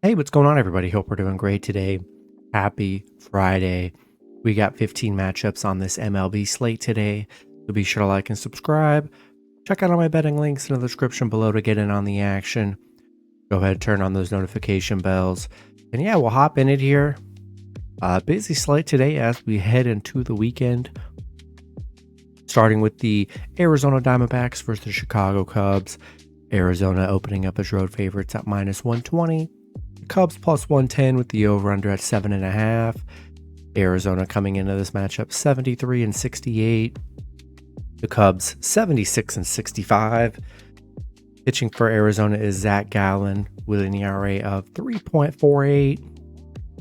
Hey, what's going on, everybody? Hope we're doing great today. Happy Friday. We got 15 matchups on this MLB slate today, so be sure to like and subscribe. Check out all my betting links in the description below to get in on the action. Go ahead and turn on those notification bells. And yeah, we'll hop in it here. Busy slate today as we head into the weekend. Starting with the Arizona Diamondbacks versus the Chicago Cubs. Arizona opening up as road favorites at -120. Cubs plus 110 with the over-under at 7.5. Arizona coming into this matchup 73 and 68. The Cubs 76 and 65. Pitching for Arizona is Zach Gallen with an ERA of 3.48.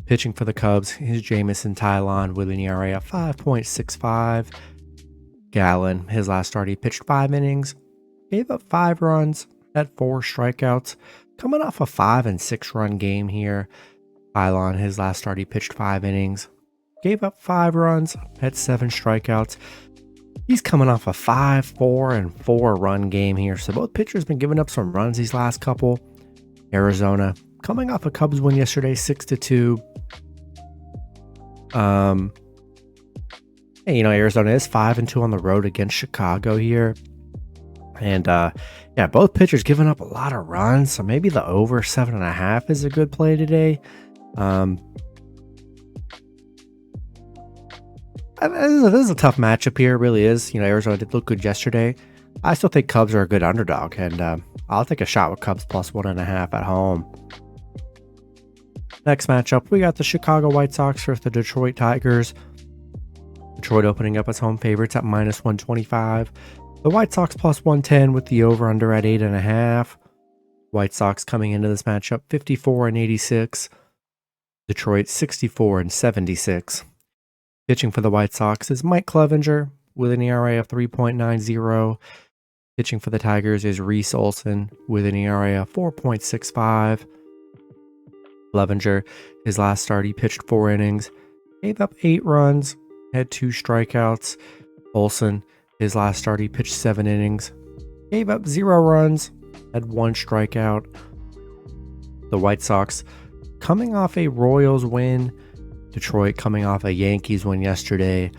Pitching for the Cubs is Jamison Tylon with an ERA of 5.65. Gallen, his last start, he pitched 5 innings, gave up 5 runs, had 4 strikeouts. Coming off a 5 and 6 run game here. Tylon, his last start, he pitched 5 innings, gave up 5 runs, had 7 strikeouts. He's coming off a 5, 4, and 4 run game here. So both pitchers been giving up some runs these last couple. Arizona coming off a Cubs win yesterday, 6-2. Arizona is 5-2 on the road against Chicago here. And both pitchers giving up a lot of runs, so maybe the over 7.5 is a good play today. This is a tough matchup here, it really is. Arizona did look good yesterday. I still think Cubs are a good underdog, and I'll take a shot with Cubs plus 1.5 at home. Next matchup, we got the Chicago White Sox versus the Detroit Tigers. Detroit opening up as home favorites at -125. The White Sox plus 110 with the over-under at 8.5. White Sox coming into this matchup 54 and 86. Detroit 64 and 76. Pitching for the White Sox is Mike Clevinger with an ERA of 3.90. Pitching for the Tigers is Reese Olson with an ERA of 4.65. Clevinger, his last start, he pitched 4 innings, gave up 8 runs, had 2 strikeouts. Olson, his last start, he pitched 7 innings, gave up 0 runs, had 1 strikeout. The White Sox coming off a Royals win. Detroit coming off a Yankees win yesterday.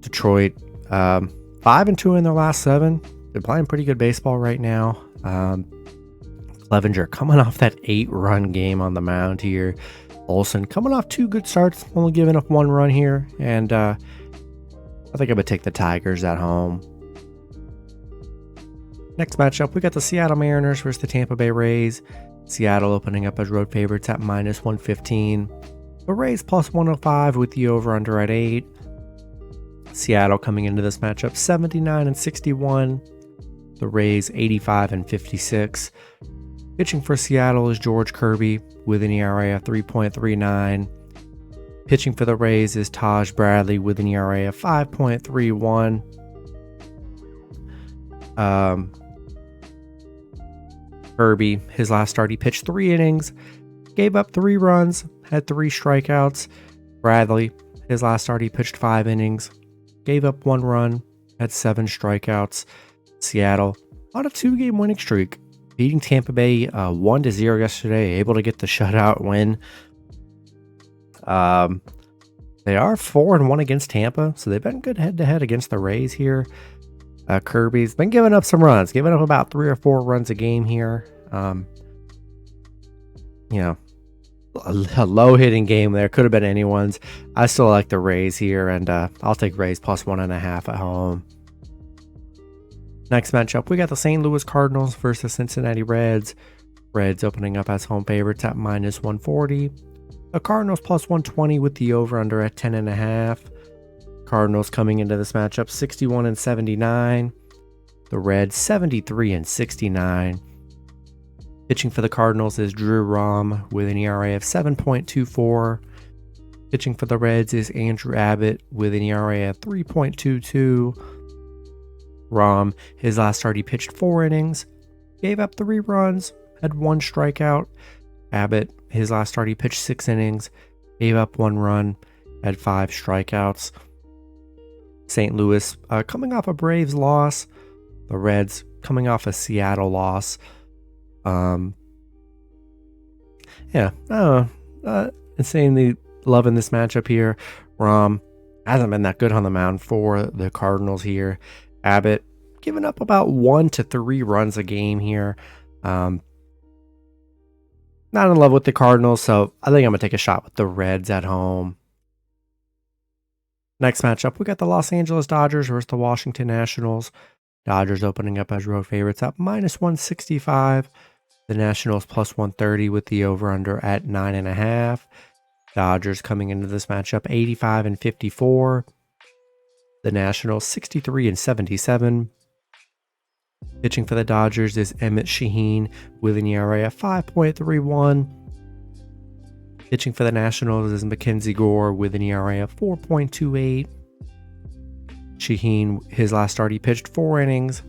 Detroit 5-2 in their last 7. They're playing pretty good baseball right now. Clevinger coming off that 8-run game on the mound here. Olson coming off 2 good starts, only giving up 1 run here. And I think I'm going to take the Tigers at home. Next matchup, we got the Seattle Mariners versus the Tampa Bay Rays. Seattle opening up as road favorites at -115. The Rays plus 105 with the over-under at 8. Seattle coming into this matchup 79 and 61. The Rays 85 and 56. Pitching for Seattle is George Kirby with an ERA of 3.39. Pitching for the Rays is Taj Bradley with an ERA of 5.31. Kirby, his last start, he pitched 3 innings, gave up 3 runs, had 3 strikeouts. Bradley, his last start, he pitched 5 innings, gave up 1 run, had 7 strikeouts. Seattle on a 2-game winning streak, beating Tampa Bay 1-0 yesterday, able to get the shutout win. They are 4-1 against Tampa, so they've been good head-to-head against the Rays here. Kirby's been giving up some runs, giving up about 3 or 4 runs a game here. A low-hitting game there. Could have been anyone's. I still like the Rays here, and I'll take Rays plus 1.5 at home. Next matchup, we got the St. Louis Cardinals versus the Cincinnati Reds. Reds opening up as home favorites at -140. The Cardinals plus 120 with the over-under at 10.5. Cardinals coming into this matchup 61 and 79. The Reds 73 and 69. Pitching for the Cardinals is Drew Rom with an ERA of 7.24. Pitching for the Reds is Andrew Abbott with an ERA of 3.22. Rom, his last start, he pitched 4 innings, gave up 3 runs, had 1 strikeout. Abbott, his last start, he pitched 6 innings, gave up 1 run, had 5 strikeouts. St. Louis coming off a Braves loss. The Reds coming off a Seattle loss. Yeah, insanely loving this matchup here. Rom hasn't been that good on the mound for the Cardinals here. Abbott giving up about 1 to 3 runs a game here. Not in love with the Cardinals, so I think I'm going to take a shot with the Reds at home. Next matchup, we got the Los Angeles Dodgers versus the Washington Nationals. Dodgers opening up as road favorites at -165. The Nationals +130 with the over-under at 9.5. Dodgers coming into this matchup 85-54. The Nationals 63-77. Pitching for the Dodgers is Emmett Shaheen with an ERA of 5.31. Pitching for the Nationals is Mackenzie Gore with an ERA of 4.28. Shaheen, his last start, he pitched 4 innings,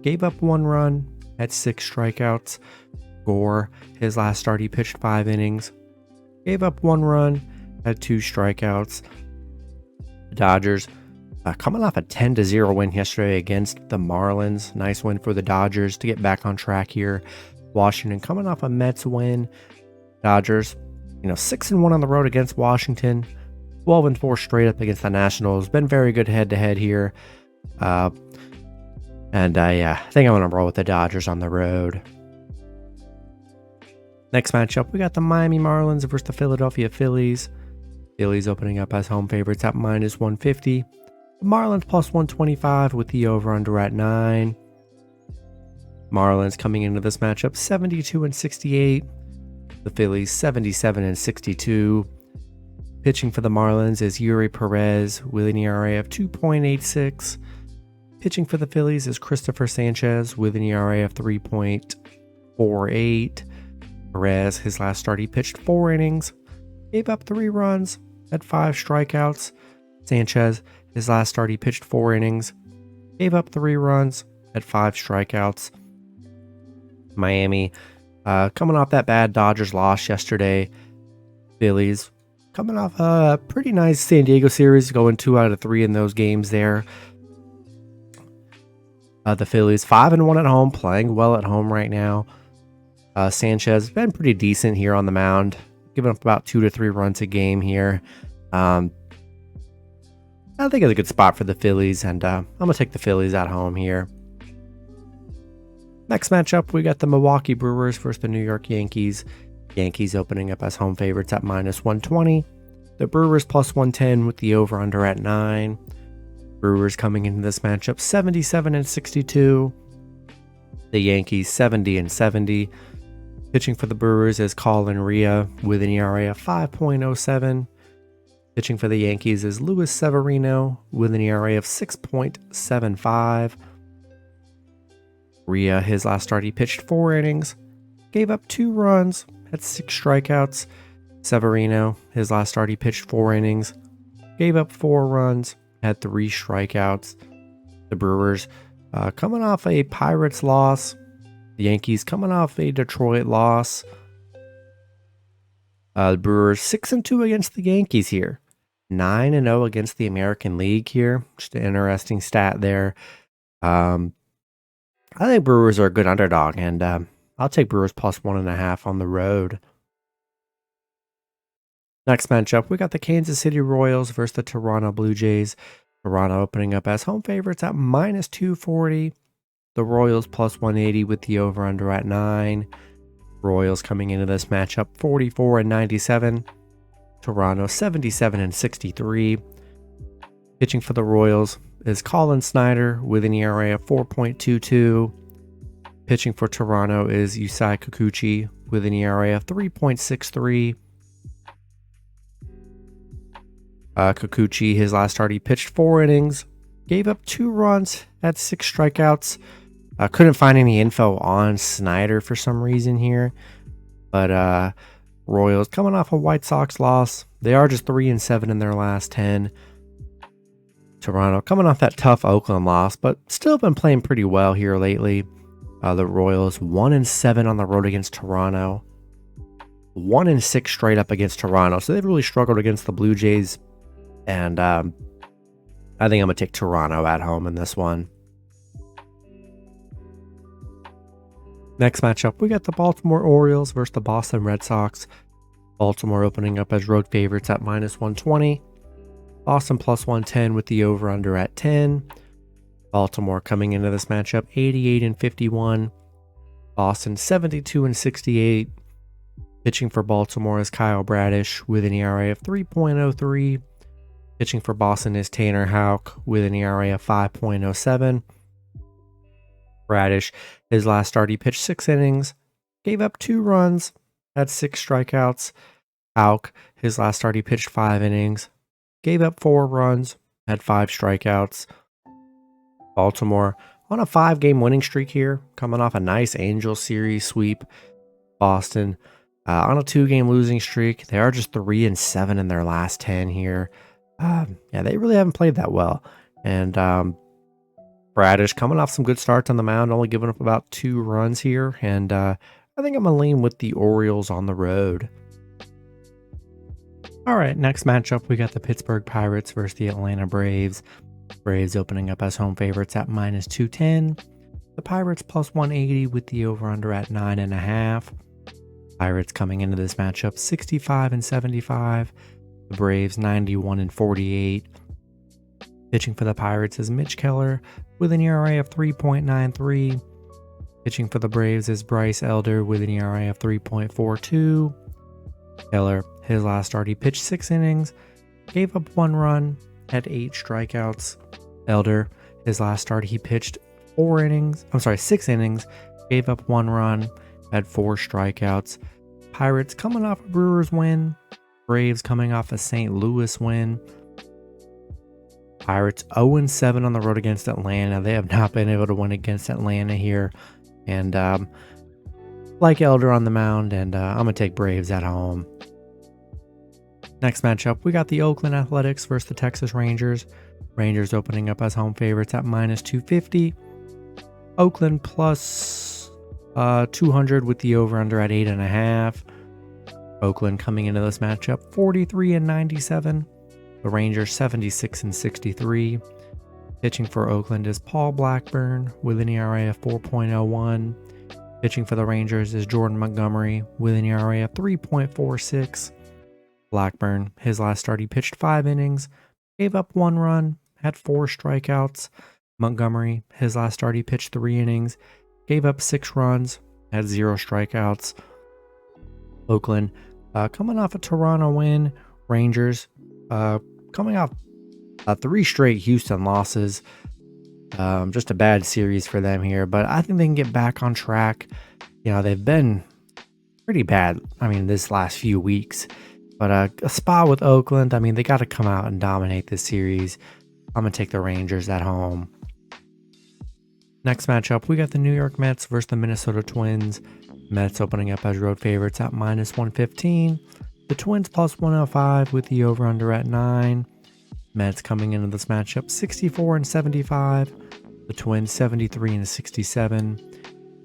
gave up 1 run, had 6 strikeouts. Gore, his last start, he pitched 5 innings, gave up 1 run, had 2 strikeouts. The Dodgers coming off a 10-0 win yesterday against the Marlins. Nice win for the Dodgers to get back on track here. Washington coming off a Mets win. Dodgers, 6-1 on the road against Washington. 12-4 straight up against the Nationals. Been very good head-to-head here. I think I'm going to roll with the Dodgers on the road. Next matchup, we got the Miami Marlins versus the Philadelphia Phillies. Phillies opening up as home favorites at -150. The Marlins +125 with the over-under at 9. Marlins coming into this matchup 72-68. The Phillies 77-62. Pitching for the Marlins is Yuri Perez with an ERA of 2.86. Pitching for the Phillies is Christopher Sanchez with an ERA of 3.48. Perez, his last start, he pitched 4 innings, gave up 3 runs, had 5 strikeouts. Sanchez, his last start, he pitched 4 innings, gave up 3 runs, had 5 strikeouts. Miami, coming off that bad Dodgers loss yesterday. Phillies coming off a pretty nice San Diego series, going 2 out of 3 in those games there. The Phillies 5-1 at home, playing well at home right now. Sanchez has been pretty decent here on the mound, giving up about 2 to 3 runs a game here. I think it's a good spot for the Phillies, and I'm going to take the Phillies at home here. Next matchup, we got the Milwaukee Brewers versus the New York Yankees. Yankees opening up as home favorites at -120. The Brewers +110 with the over-under at 9. Brewers coming into this matchup 77-62. The Yankees 70-70. Pitching for the Brewers is Colin Rea with an ERA of 5.07. Pitching for the Yankees is Luis Severino with an ERA of 6.75. Rea, his last start, he pitched 4 innings, gave up 2 runs, had 6 strikeouts. Severino, his last start, he pitched 4 innings, gave up 4 runs, had 3 strikeouts. The Brewers coming off a Pirates loss. The Yankees coming off a Detroit loss. The Brewers 6-2 against the Yankees here. 9-0 against the American League here. Just an interesting stat there. I think Brewers are a good underdog, and I'll take Brewers +1.5 on the road. Next matchup, we got the Kansas City Royals versus the Toronto Blue Jays. Toronto opening up as home favorites at -240. The Royals +180 with the over-under at 9. Royals coming into this matchup 44-97. Toronto 77-63. Pitching for the Royals is Colin Snyder with an ERA of 4.22. Pitching for Toronto is Yusei Kikuchi with an ERA of 3.63. Kikuchi, his last start, he pitched 4 innings, gave up 2 runs, had 6 strikeouts. Couldn't find any info on Snyder for some reason here. But Royals coming off a White Sox loss. They are just 3-7 in their last 10. Toronto coming off that tough Oakland loss, but still been playing pretty well here lately. The Royals 1-7 on the road against Toronto. 1-6 straight up against Toronto. So they've really struggled against the Blue Jays. And I think I'm going to take Toronto at home in this one. Next matchup, we got the Baltimore Orioles versus the Boston Red Sox. Baltimore opening up as road favorites at -120. Boston +110 with the over-under at 10. Baltimore coming into this matchup 88-51. Boston 72-68. Pitching for Baltimore is Kyle Bradish with an ERA of 3.03. Pitching for Boston is Tanner Houck with an ERA of 5.07. Bradish, his last start, he pitched 6 innings, gave up 2 runs, had 6 strikeouts. Houck, his last start, he pitched 5 innings, gave up 4 runs, had 5 strikeouts. Baltimore on a 5-game winning streak here, coming off a nice Angels series sweep. Boston on a 2-game losing streak. They are just 3-7 in their last 10 here. Yeah, they really haven't played that well. And Bradish coming off some good starts on the mound, only giving up about 2 runs here. And I think I'm going to lean with the Orioles on the road. All right, next matchup, we got the Pittsburgh Pirates versus the Atlanta Braves. Braves opening up as home favorites at -210. The Pirates +180 with the over-under at 9.5. Pirates coming into this matchup 65-75. The Braves 91-48. Pitching for the Pirates is Mitch Keller with an ERA of 3.93. Pitching for the Braves is Bryce Elder with an ERA of 3.42. Keller, his last start, he pitched 6 innings, gave up 1 run, had 8 strikeouts. Elder, his last start, he pitched 6 innings, gave up 1 run, had 4 strikeouts. Pirates coming off a Brewers win. Braves coming off a St. Louis win. Pirates 0-7 on the road against Atlanta. They have not been able to win against Atlanta here. And like Elder on the mound, and I'm going to take Braves at home. Next matchup, we got the Oakland Athletics versus the Texas Rangers. Rangers opening up as home favorites at -250. Oakland plus 200 with the over-under at 8.5. Oakland coming into this matchup 43-97. The Rangers 76-63. Pitching for Oakland is Paul Blackburn with an ERA of 4.01. Pitching for the Rangers is Jordan Montgomery with an ERA of 3.46. Blackburn, his last start, he pitched 5 innings, gave up 1 run, had 4 strikeouts. Montgomery, his last start, he pitched 3 innings, gave up 6 runs, had 0 strikeouts. Oakland coming off a Toronto win. Rangers coming off 3 straight Houston losses. Just a bad series for them here, but I think they can get back on track. You know, they've been pretty bad, this last few weeks. But a spot with Oakland, they got to come out and dominate this series. I'm going to take the Rangers at home. Next matchup, we got the New York Mets versus the Minnesota Twins. Mets opening up as road favorites at -115. The Twins +105 with the over-under at 9. Mets coming into this matchup 64-75. The Twins 73-67.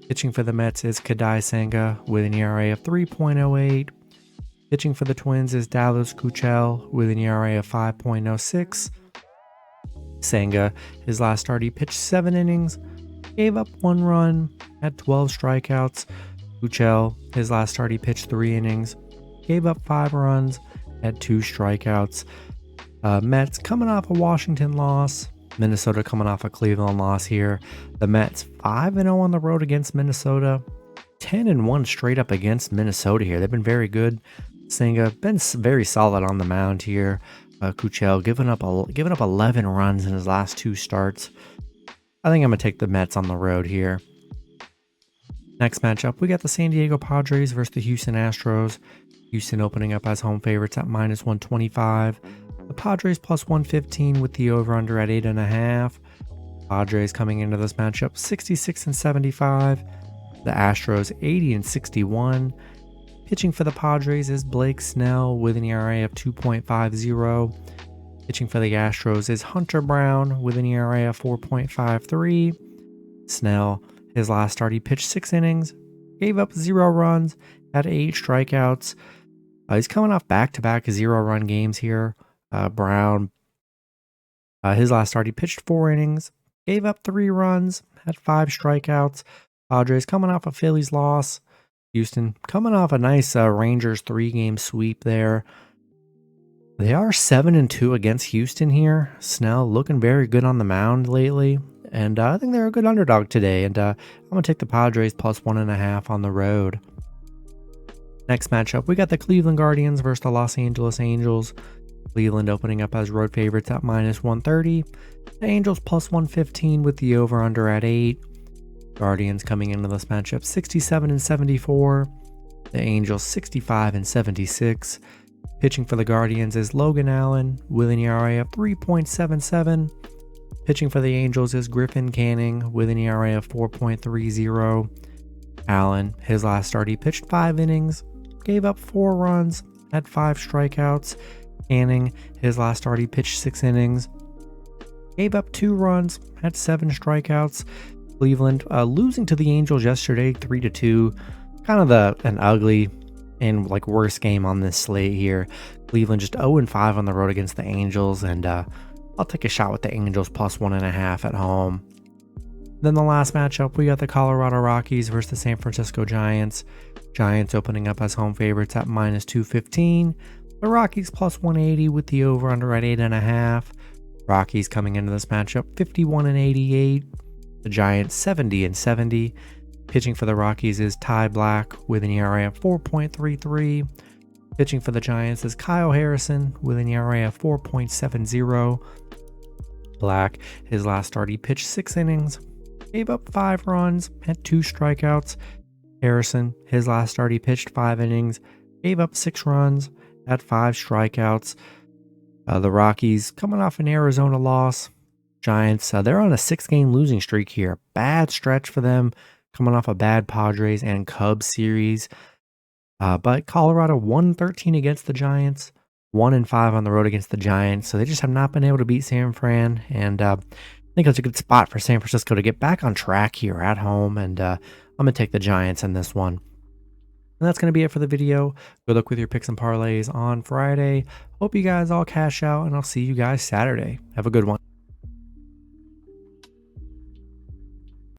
Pitching for the Mets is Kadai Senga with an ERA of 3.08. Pitching for the Twins is Dallas Keuchel with an ERA of 5.06. Senga, his last start, he pitched 7 innings, gave up 1 run, had 12 strikeouts. Keuchel, his last start, he pitched 3 innings, gave up 5 runs, had 2 strikeouts. Mets coming off a Washington loss. Minnesota coming off a Cleveland loss here. The Mets 5-0 on the road against Minnesota. 10-1 straight up against Minnesota here. They've been very good. Senga been very solid on the mound here. Keuchel giving up 11 runs in his last 2 starts. I think I'm going to take the Mets on the road here. Next matchup, we got the San Diego Padres versus the Houston Astros. Houston opening up as home favorites at -125. The Padres +115 with the over-under at 8.5. Padres coming into this matchup 66-75. The Astros 80-61. Pitching for the Padres is Blake Snell with an ERA of 2.50. Pitching for the Astros is Hunter Brown with an ERA of 4.53. Snell, his last start, he pitched 6 innings, gave up 0 runs, had 8 strikeouts. He's coming off back-to-back 0-run games here. Brown, his last start, he pitched 4 innings, gave up 3 runs, had 5 strikeouts. Padres coming off a Phillies loss. Houston coming off a nice Rangers 3-game sweep there. They are 7-2 against Houston here. Snell looking very good on the mound lately. And I think they're a good underdog today. And I'm going to take the Padres plus 1.5 on the road. Next matchup, we got the Cleveland Guardians versus the Los Angeles Angels. Cleveland opening up as road favorites at minus 130. The Angels plus 115 with the over-under at 8. Guardians coming into this matchup 67-74. The Angels 65-76. Pitching for the Guardians is Logan Allen with an ERA of 3.77. Pitching for the Angels is Griffin Canning with an ERA of 4.30. Allen, his last start, he pitched 5 innings, gave up 4 runs, had 5 strikeouts. Canning, his last start, he pitched 6 innings, gave up 2 runs, had 7 strikeouts. Cleveland losing to the Angels yesterday 3-2. Kind of an ugly and worst game on this slate here. Cleveland just 0-5 on the road against the Angels, and I'll take a shot with the Angels plus 1.5 at home. Then the last matchup, we got the Colorado Rockies versus the San Francisco Giants. Giants opening up as home favorites at minus 215. The Rockies plus 180 with the over-under at 8.5. Rockies coming into this matchup 51-88. The Giants 70-70. Pitching for the Rockies is Ty Black with an ERA of 4.33. Pitching for the Giants is Kyle Harrison with an ERA of 4.70. Black, his last start, he pitched 6 innings, gave up 5 runs, had 2 strikeouts. Harrison, his last start, he pitched 5 innings, gave up 6 runs, had 5 strikeouts. The Rockies coming off an Arizona loss. Giants, they're on a 6-game losing streak here. Bad stretch for them, coming off a bad Padres and Cubs series. But Colorado 1-13 against the Giants, 1-5 on the road against the Giants. So they just have not been able to beat San Fran. And I think it's a good spot for San Francisco to get back on track here at home. And I'm going to take the Giants in this one. And that's going to be it for the video. Good luck with your picks and parlays on Friday. Hope you guys all cash out, and I'll see you guys Saturday. Have a good one.